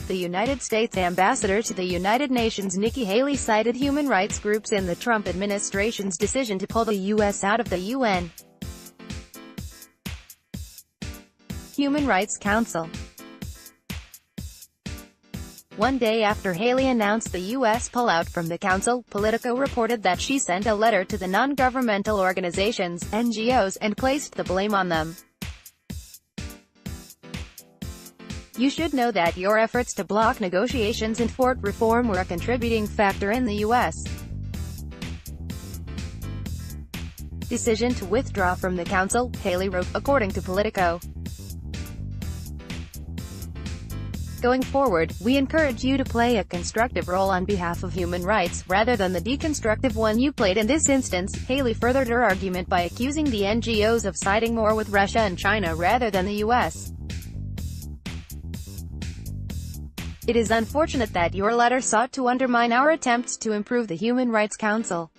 The United States ambassador to the United Nations Nikki Haley cited human rights groups in the Trump administration's decision to pull the U.S. out of the UN Human Rights Council. One day after Haley announced the U.S. pullout from the council, Politico reported that she sent a letter to the non-governmental organizations, NGOs, and placed the blame on them. "You should know that your efforts to block negotiations and thwart reform were a contributing factor in the U.S. decision to withdraw from the council," Haley wrote, according to Politico. "Going forward, we encourage you to play a constructive role on behalf of human rights, rather than the deconstructive one you played in this instance." Haley furthered her argument by accusing the NGOs of siding more with Russia and China rather than the U.S. "It is unfortunate that your letter sought to undermine our attempts to improve the Human Rights Council.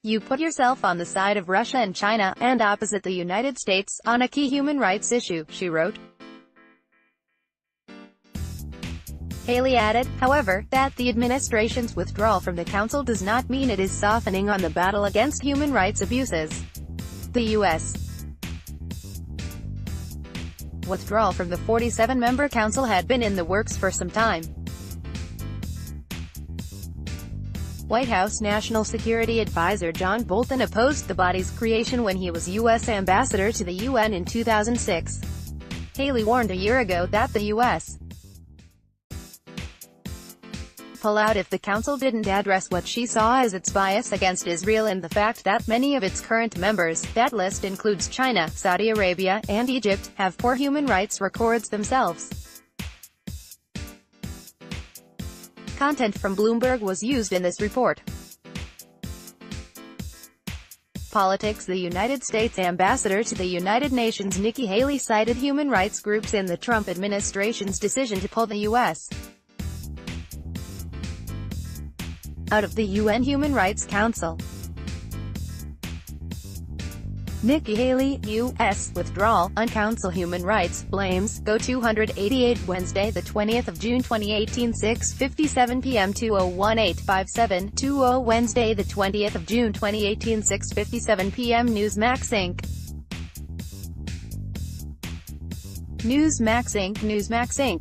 You put yourself on the side of Russia and China, and opposite the United States, on a key human rights issue," she wrote. Haley added, however, that the administration's withdrawal from the council does not mean it is softening on the battle against human rights abuses. The U.S. withdrawal from the 47-member council had been in the works for some time. White House National Security Advisor John Bolton opposed the body's creation when he was U.S. ambassador to the UN in 2006. Haley warned a year ago that the U.S. pull out if the council didn't address what she saw as its bias against Israel and the fact that many of its current members, that list includes China, Saudi Arabia, and Egypt, have poor human rights records themselves. Content from Bloomberg was used in this report. Politics. The United States ambassador to the United Nations Nikki Haley cited human rights groups in the Trump administration's decision to pull the U.S. out of the UN Human Rights Council. Nikki Haley, U.S. withdrawal, on Council Human Rights, blames, Go 288 Wednesday 20 June 2018 6:57 p.m. 201857 20 Wednesday 20 June 2018 6:57 p.m. Newsmax Inc. Newsmax Inc.